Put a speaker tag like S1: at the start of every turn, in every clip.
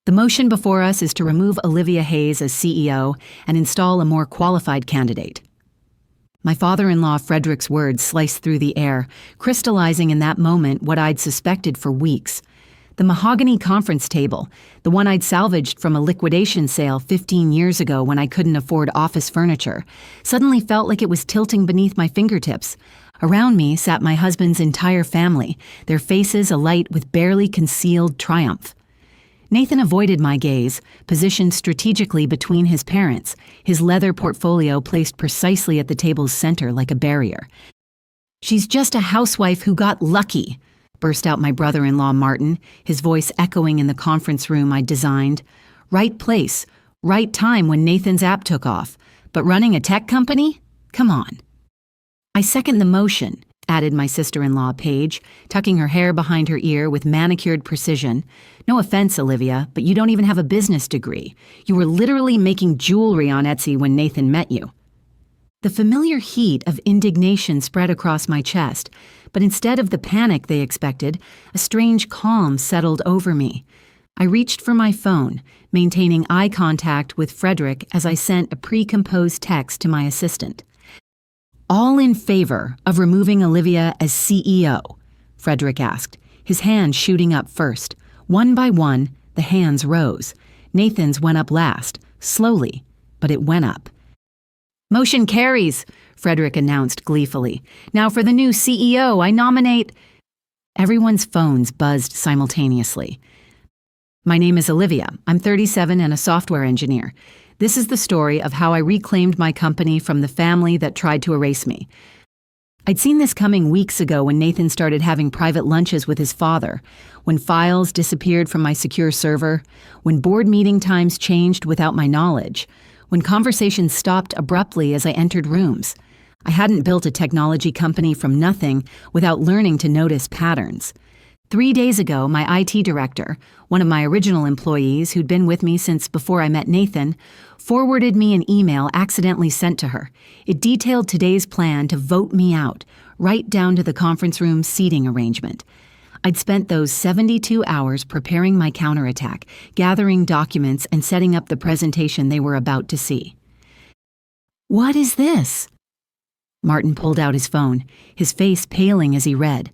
S1: The motion before us is to remove Olivia Hayes as CEO and install a more qualified candidate. My father-in-law Frederick's words sliced through the air, crystallizing in that moment what I'd suspected for weeks. The mahogany conference table, the one I'd salvaged from a liquidation sale 15 years ago when I couldn't afford office furniture, suddenly felt like it was tilting beneath my fingertips. Around me sat my husband's entire family, their faces alight with barely concealed triumph. Nathan avoided my gaze, positioned strategically between his parents, his leather portfolio placed precisely at the table's center like a barrier. "She's just a housewife who got lucky," burst out my brother-in-law Martin, his voice echoing in the conference room I'd designed. Right place, right time when Nathan's app took off. But running a tech company? Come on. "I second the motion," added my sister-in-law Paige, tucking her hair behind her ear with manicured precision. "No offense, Olivia, but you don't even have a business degree. You were literally making jewelry on Etsy when Nathan met you." The familiar heat of indignation spread across my chest, but instead of the panic they expected, a strange calm settled over me. I reached for my phone, maintaining eye contact with Frederick as I sent a pre-composed text to my assistant. "All in favor of removing Olivia as CEO?" Frederick asked, his hand shooting up first. One by one, the hands rose. Nathan's went up last, slowly, but it went up. "Motion carries," Frederick announced gleefully. "Now for the new CEO, I nominate—" Everyone's phones buzzed simultaneously. "My name is Olivia. I'm 37 and a software engineer. This is the story of how I reclaimed my company from the family that tried to erase me." I'd seen this coming weeks ago when Nathan started having private lunches with his father, when files disappeared from my secure server, when board meeting times changed without my knowledge, when conversations stopped abruptly as I entered rooms. I hadn't built a technology company from nothing without learning to notice patterns. 3 days ago, my IT director, one of my original employees who'd been with me since before I met Nathan, forwarded me an email accidentally sent to her. It detailed today's plan to vote me out, right down to the conference room seating arrangement. I'd spent those 72 hours preparing my counterattack, gathering documents, and setting up the presentation they were about to see. "What is this?" Martin pulled out his phone, his face paling as he read.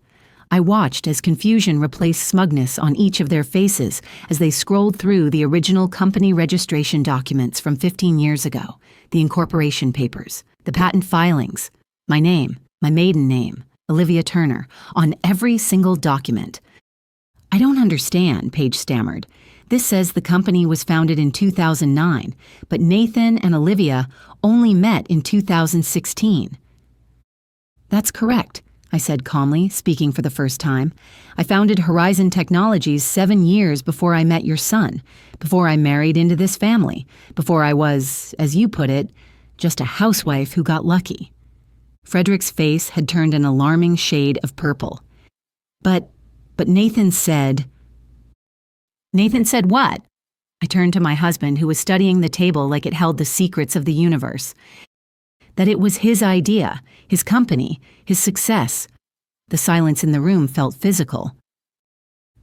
S1: I watched as confusion replaced smugness on each of their faces as they scrolled through the original company registration documents from 15 years ago, the incorporation papers, the patent filings, my name, my maiden name, Olivia Turner, on every single document. "I don't understand," Paige stammered. "This says the company was founded in 2009, but Nathan and Olivia only met in 2016. "That's correct," I said calmly, speaking for the first time. "I founded Horizon Technologies 7 years before I met your son, before I married into this family, before I was, as you put it, just a housewife who got lucky." Frederick's face had turned an alarming shade of purple. But Nathan said... "Nathan said what?" I turned to my husband, who was studying the table like it held the secrets of the universe. "That it was his idea, his company, his success." The silence in the room felt physical.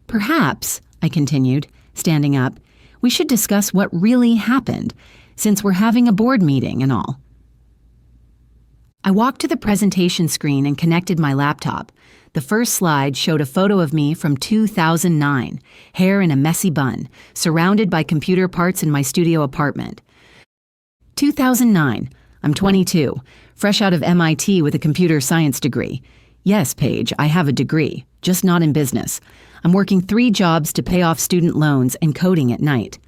S1: "Perhaps," I continued, standing up, "we should discuss what really happened, since we're having a board meeting and all." I walked to the presentation screen and connected my laptop. The first slide showed a photo of me from 2009, hair in a messy bun, surrounded by computer parts in my studio apartment. 2009. I'm 22, fresh out of MIT with a computer science degree. Yes, Paige, I have a degree, just not in business. I'm working 3 jobs to pay off student loans and coding at night.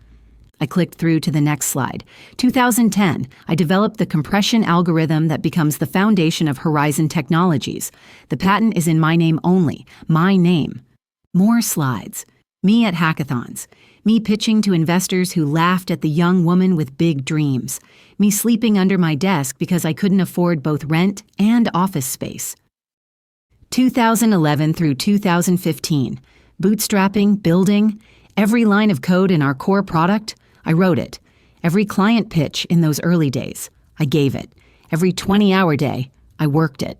S1: I clicked through to the next slide. 2010, I developed the compression algorithm that becomes the foundation of Horizon Technologies. The patent is in my name only, my name. More slides. Me at hackathons. Me pitching to investors who laughed at the young woman with big dreams. Me sleeping under my desk because I couldn't afford both rent and office space. 2011 through 2015. Bootstrapping, building, every line of code in our core product, I wrote it. Every client pitch in those early days, I gave it. Every 20-hour day, I worked it.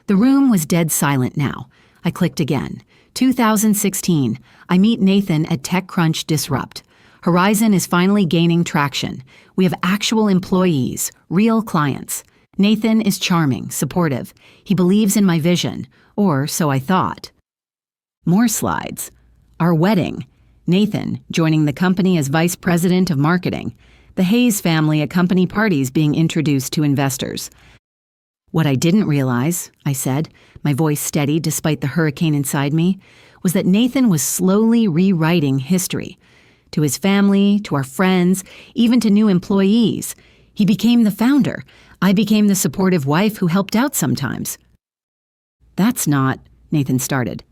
S1: The room was dead silent now. I clicked again. 2016. I meet Nathan at TechCrunch Disrupt. Horizon is finally gaining traction. We have actual employees, real clients. Nathan is charming, supportive. He believes in my vision, or so I thought. More slides. Our wedding. Nathan joining the company as vice president of marketing. The Hayes family at company parties being introduced to investors. What I didn't realize, I said, my voice steady despite the hurricane inside me, was that Nathan was slowly rewriting history. To his family, to our friends, even to new employees. He became the founder. I became the supportive wife who helped out sometimes. That's not, Nathan started.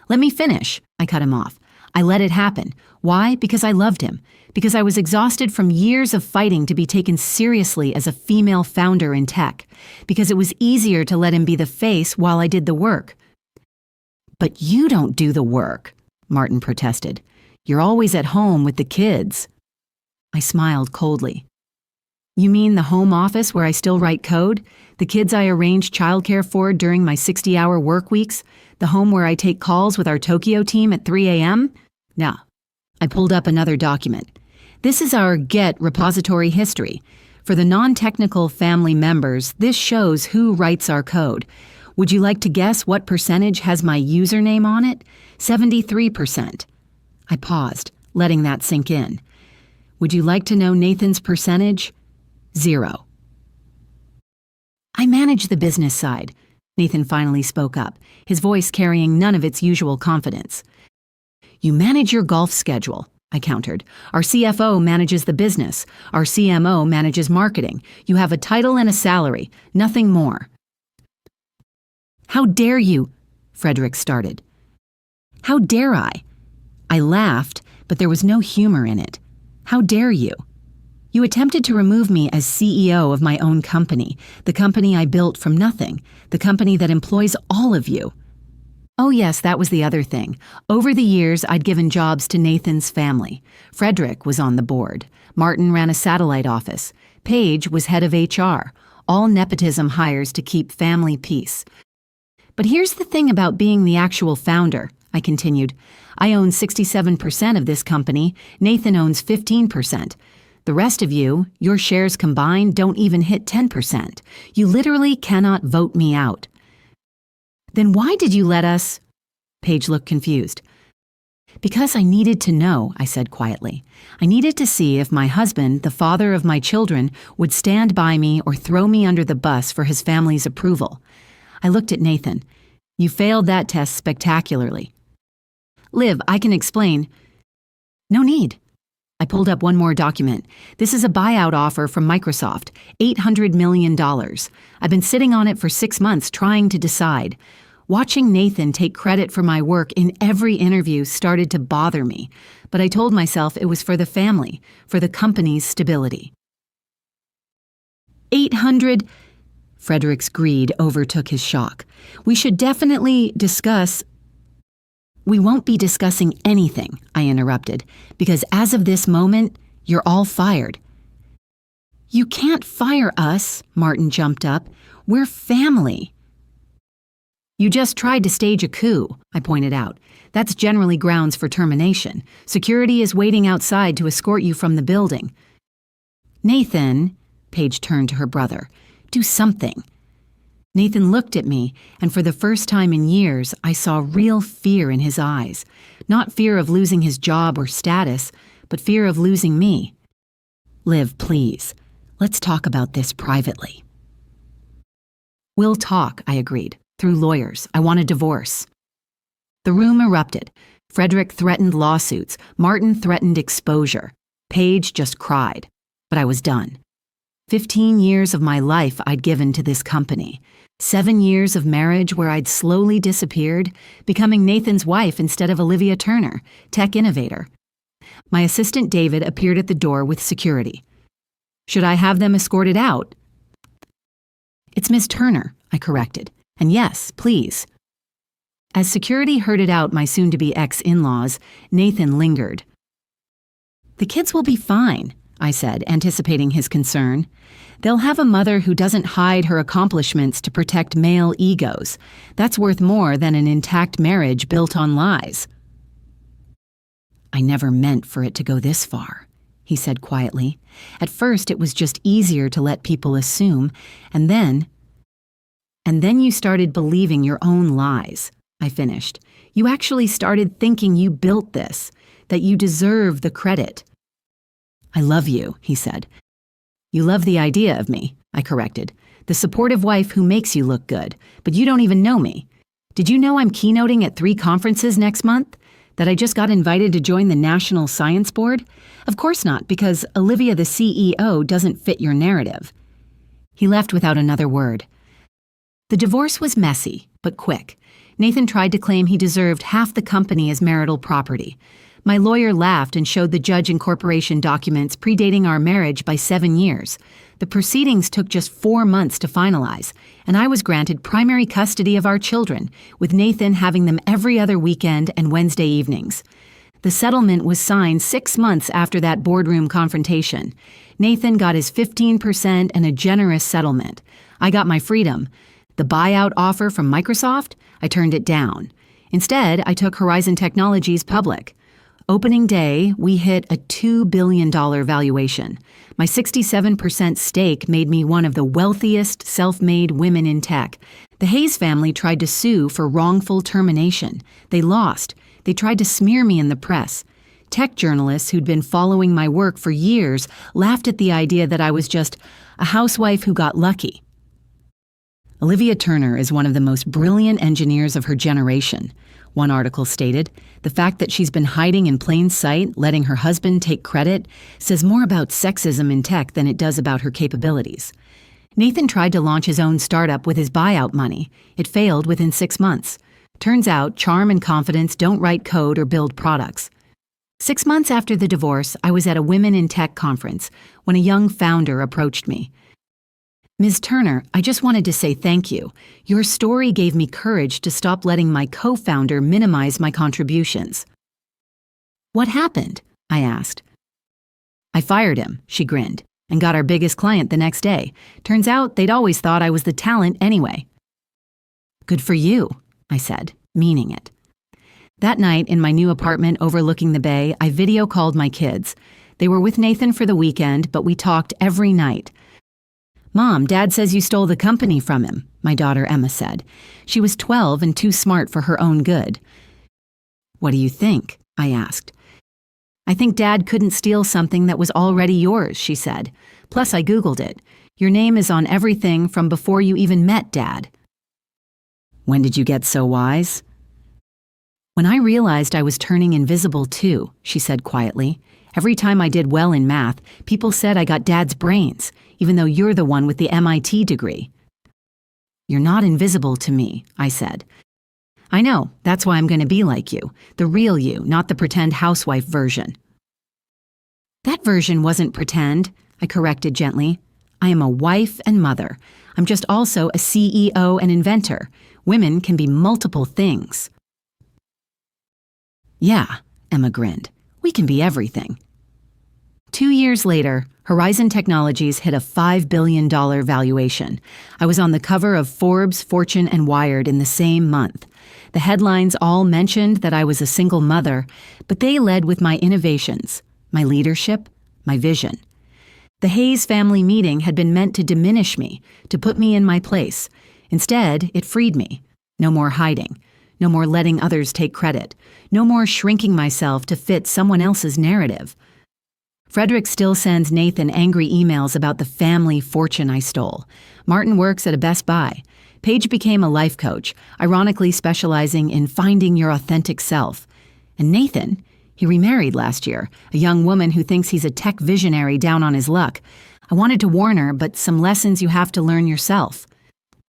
S1: Let me finish, I cut him off. I let it happen. Why? Because I loved him. Because I was exhausted from years of fighting to be taken seriously as a female founder in tech. Because it was easier to let him be the face while I did the work. But you don't do the work, Martin protested. You're always at home with the kids. I smiled coldly. You mean the home office where I still write code? The kids I arrange childcare for during my 60-hour work weeks? The home where I take calls with our Tokyo team at 3 a.m.? No. I pulled up another document. This is our Get repository history. For the non-technical family members, this shows who writes our code. Would you like to guess what percentage has my username on it? 73%. I paused, letting that sink in. Would you like to know Nathan's percentage? 0. I manage the business side, Nathan finally spoke up, his voice carrying none of its usual confidence. You manage your golf schedule, I countered. Our CFO manages the business. Our CMO manages marketing. You have a title and a salary, nothing more. How dare you? Frederick started. How dare I? I laughed, but there was no humor in it. How dare you? You attempted to remove me as CEO of my own company, the company I built from nothing, the company that employs all of you. Oh yes, that was the other thing. Over the years, I'd given jobs to Nathan's family. Frederick was on the board. Martin ran a satellite office. Paige was head of HR. All nepotism hires to keep family peace. But here's the thing about being the actual founder, I continued. I own 67% of this company. Nathan owns 15%. The rest of you, your shares combined, don't even hit 10%. You literally cannot vote me out. Then why did you let us? Paige looked confused. Because I needed to know, I said quietly. I needed to see if my husband, the father of my children, would stand by me or throw me under the bus for his family's approval. I looked at Nathan. You failed that test spectacularly. Liv, I can explain. No need. I pulled up one more document. This is a buyout offer from Microsoft, $800 million. I've been sitting on it for 6 months trying to decide. Watching Nathan take credit for my work in every interview started to bother me, but I told myself it was for the family, for the company's stability. 800... Frederick's greed overtook his shock. We should definitely discuss... We won't be discussing anything, I interrupted, because as of this moment, you're all fired. You can't fire us, Martin jumped up. We're family. You just tried to stage a coup, I pointed out. That's generally grounds for termination. Security is waiting outside to escort you from the building. Nathan, Paige turned to her brother, do something. Nathan looked at me, and for the first time in years, I saw real fear in his eyes. Not fear of losing his job or status, but fear of losing me. Liv, please, let's talk about this privately. We'll talk, I agreed. Through lawyers. I want a divorce. The room erupted. Frederick threatened lawsuits. Martin threatened exposure. Paige just cried. But I was done. 15 years of my life I'd given to this company. 7 years of marriage where I'd slowly disappeared, becoming Nathan's wife instead of Olivia Turner, tech innovator. My assistant David appeared at the door with security. Should I have them escorted out? It's Miss Turner, I corrected. And yes, please. As security herded out my soon-to-be ex-in-laws, Nathan lingered. The kids will be fine, I said, anticipating his concern. They'll have a mother who doesn't hide her accomplishments to protect male egos. That's worth more than an intact marriage built on lies. I never meant for it to go this far, he said quietly. At first, it was just easier to let people assume, and then you started believing your own lies, I finished. You actually started thinking you built this, that you deserve the credit. I love you, he said. You love the idea of me, I corrected. The supportive wife who makes you look good, but you don't even know me. Did you know I'm keynoting at 3 conferences next month? That I just got invited to join the National Science Board? Of course not, because Olivia the CEO doesn't fit your narrative. He left without another word. The divorce was messy, but quick. Nathan tried to claim he deserved half the company as marital property. My lawyer laughed and showed the judge incorporation documents predating our marriage by 7 years. The proceedings took just 4 months to finalize, and I was granted primary custody of our children, with Nathan having them every other weekend and Wednesday evenings. The settlement was signed 6 months after that boardroom confrontation. Nathan got his 15% and a generous settlement. I got my freedom. The buyout offer from Microsoft? I turned it down. Instead, I took Horizon Technologies public. Opening day, we hit a $2 billion valuation. My 67% stake made me one of the wealthiest self-made women in tech. The Hayes family tried to sue for wrongful termination. They lost. They tried to smear me in the press. Tech journalists who'd been following my work for years laughed at the idea that I was just a housewife who got lucky. Olivia Turner is one of the most brilliant engineers of her generation, one article stated. The fact that she's been hiding in plain sight, letting her husband take credit, says more about sexism in tech than it does about her capabilities. Nathan tried to launch his own startup with his buyout money. It failed within 6 months. Turns out, charm and confidence don't write code or build products. 6 months after the divorce, I was at a Women in Tech conference when a young founder approached me. Ms. Turner, I just wanted to say thank you. Your story gave me courage to stop letting my co-founder minimize my contributions. What happened? I asked. I fired him, she grinned, and got our biggest client the next day. Turns out they'd always thought I was the talent anyway. Good for you, I said, meaning it. That night, in my new apartment overlooking the bay, I video called my kids. They were with Nathan for the weekend, but we talked every night. Mom, Dad says you stole the company from him, my daughter Emma said. She was 12 and too smart for her own good. What do you think? I asked. I think Dad couldn't steal something that was already yours, she said. Plus, I Googled it. Your name is on everything from before you even met Dad. When did you get so wise? When I realized I was turning invisible too, she said quietly. Every time I did well in math, people said I got Dad's brains, even though you're the one with the MIT degree. You're not invisible to me, I said. I know, that's why I'm going to be like you, the real you, not the pretend housewife version. That version wasn't pretend, I corrected gently. I am a wife and mother. I'm just also a CEO and inventor. Women can be multiple things. Yeah, Emma grinned. We can be everything. 2 years later, Horizon Technologies hit a $5 billion valuation. I was on the cover of Forbes, Fortune, and Wired in the same month. The headlines all mentioned that I was a single mother, but they led with my innovations, my leadership, my vision. The Hayes family meeting had been meant to diminish me, to put me in my place. Instead, it freed me. No more hiding. No more letting others take credit. No more shrinking myself to fit someone else's narrative. Frederick still sends Nathan angry emails about the family fortune I stole. Martin works at a Best Buy. Paige became a life coach, ironically specializing in finding your authentic self. And Nathan, he remarried last year, a young woman who thinks he's a tech visionary down on his luck. I wanted to warn her, but some lessons you have to learn yourself.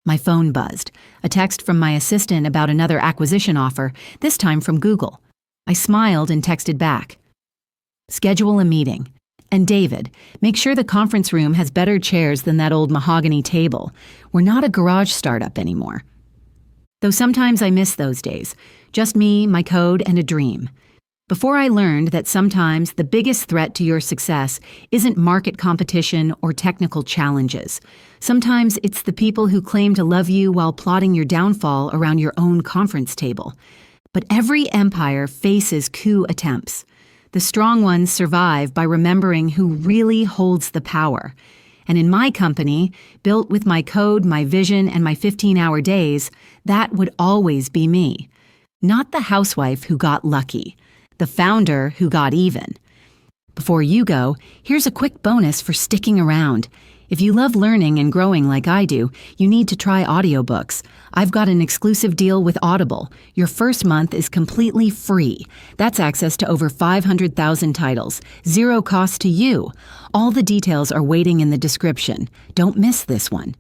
S1: My phone buzzed. A text from my assistant about another acquisition offer, this time from Google. I smiled and texted back. Schedule a meeting. And David, make sure the conference room has better chairs than that old mahogany table. We're not a garage startup anymore. Though sometimes I miss those days. Just me, my code, and a dream. Before I learned that sometimes the biggest threat to your success isn't market competition or technical challenges. Sometimes it's the people who claim to love you while plotting your downfall around your own conference table. But every empire faces coup attempts. The strong ones survive by remembering who really holds the power. And in my company, built with my code, my vision, and my 15-hour days, that would always be me. Not the housewife who got lucky. The founder who got even. Before you go, here's a quick bonus for sticking around. If you love learning and growing like I do, you need to try audiobooks. I've got an exclusive deal with Audible. Your first month is completely free. That's access to over 500,000 titles. Zero cost to you. All the details are waiting in the description. Don't miss this one.